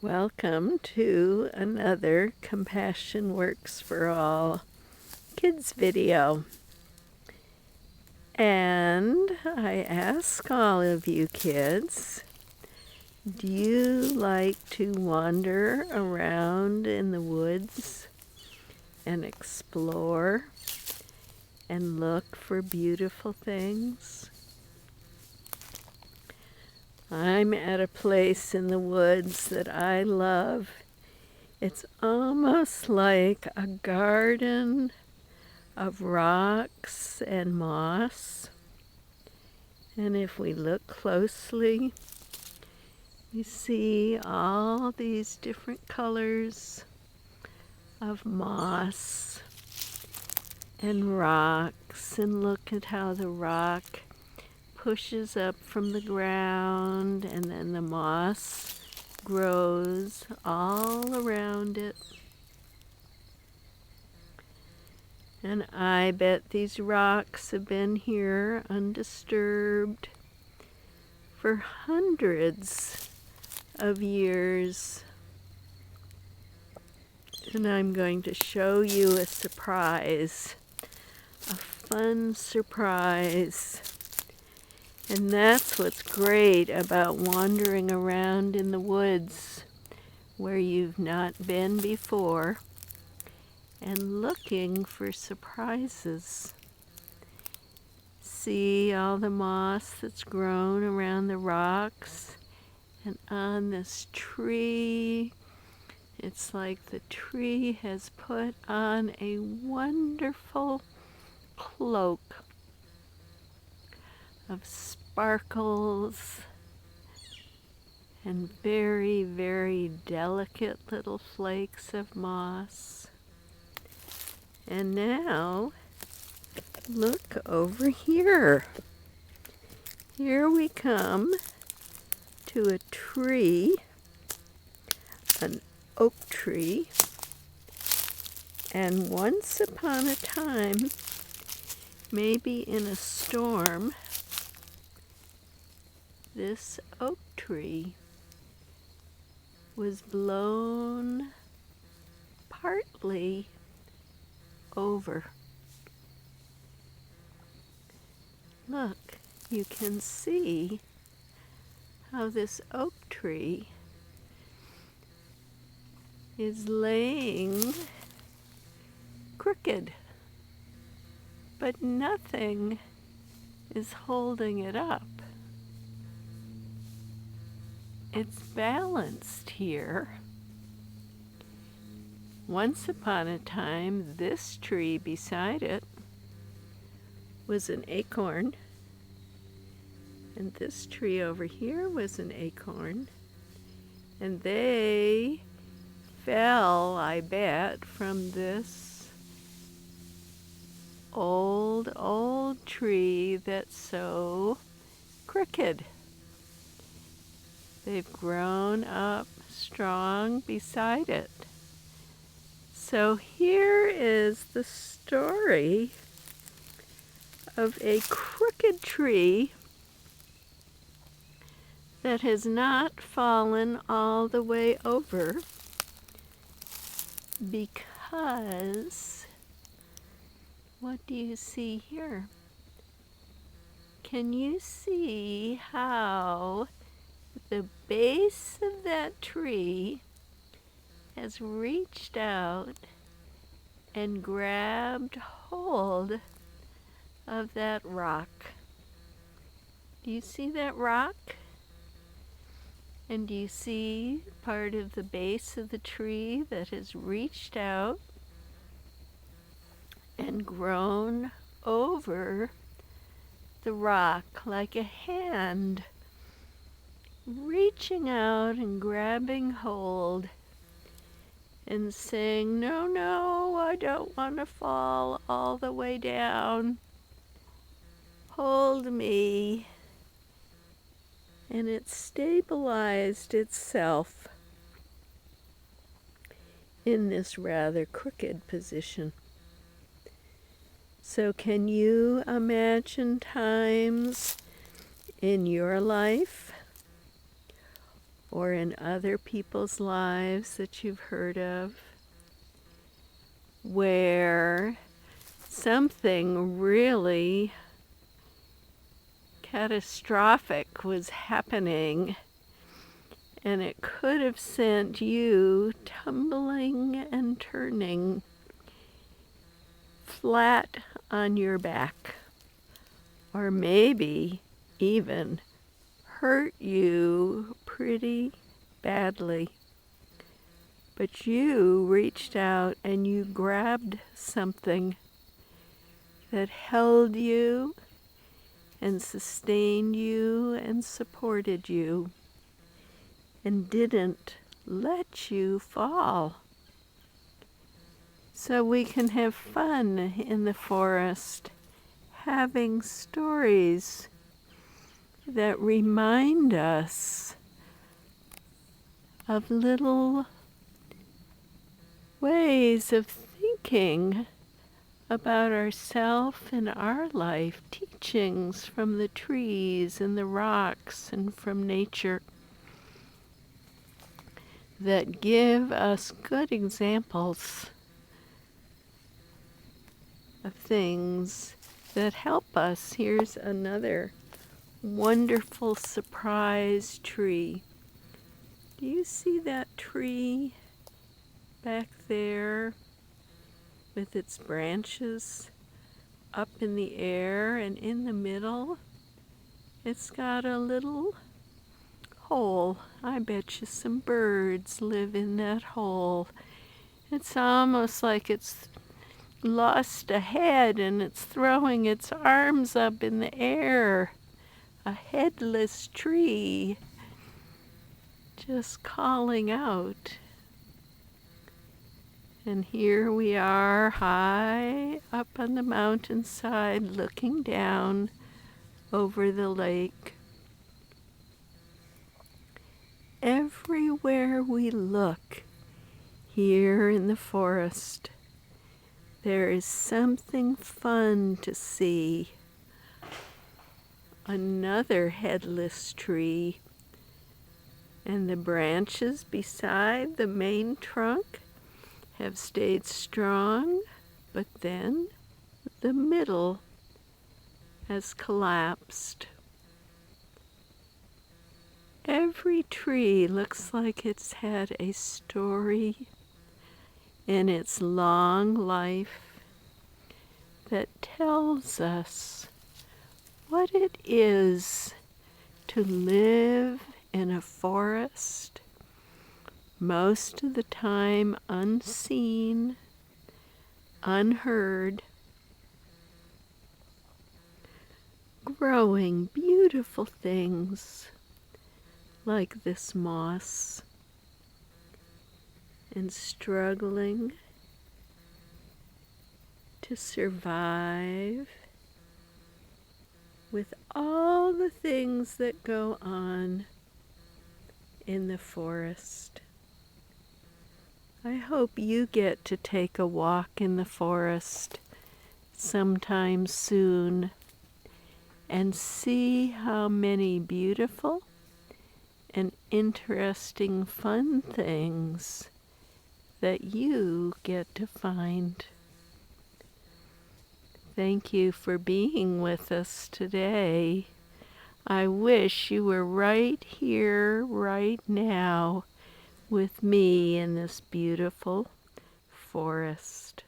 Welcome to another Compassion Works for All kids video. And I ask all of you kids, do you like to wander around in the woods and explore and look for beautiful things? I'm at a place in the woods that I love. It's almost like a garden of rocks and moss. And if we look closely, you see all these different colors of moss and rocks. And look at how the rock pushes up from the ground, and then the moss grows all around it. And I bet these rocks have been here undisturbed for hundreds of years. And I'm going to show you a surprise, a fun surprise. And that's what's great about wandering around in the woods where you've not been before and looking for surprises. See all the moss that's grown around the rocks and on this tree. It's like the tree has put on a wonderful cloak of sparkles and very, very delicate little flakes of moss. And now, look over here. Here we come to a tree, an oak tree. And once upon a time, maybe in a storm, this oak tree was blown partly over. Look, you can see how this oak tree is laying crooked, but nothing is holding it up. It's balanced here. Once upon a time, this tree beside it was an acorn, and this tree over here was an acorn, and they fell, I bet, from this old tree that's so crooked. They've grown up strong beside it. So here is the story of a crooked tree that has not fallen all the way over because, what do you see here? Can you see how the base of that tree has reached out and grabbed hold of that rock? Do you see that rock? And do you see part of the base of the tree that has reached out and grown over the rock like a hand, reaching out and grabbing hold and saying, "No, no, I don't want to fall all the way down. Hold me." And it stabilized itself in this rather crooked position. So can you imagine times in your life or in other people's lives that you've heard of, where something really catastrophic was happening, and it could have sent you tumbling and turning flat on your back, or maybe even hurt you pretty badly. But you reached out and you grabbed something that held you and sustained you and supported you and didn't let you fall. So we can have fun in the forest, having stories that remind us of little ways of thinking about ourselves and our life, teachings from the trees and the rocks and from nature that give us good examples of things that help us. Here's another wonderful surprise tree. Do you see that tree back there with its branches up in the air, and in the middle it's got a little hole? I bet you some birds live in that hole. It's almost like it's lost a head and it's throwing its arms up in the air. A headless tree just calling out. And here we are high up on the mountainside looking down over the lake. Everywhere we look here in the forest, there is something fun to see. Another headless tree, and the branches beside the main trunk have stayed strong, but then the middle has collapsed. Every tree looks like it's had a story in its long life that tells us what it is to live in a forest, most of the time unseen, unheard, growing beautiful things like this moss, and struggling to survive with all the things that go on in the forest. I hope you get to take a walk in the forest sometime soon and see how many beautiful and interesting fun things that you get to find. Thank you for being with us today. I wish you were right here, right now, with me in this beautiful forest.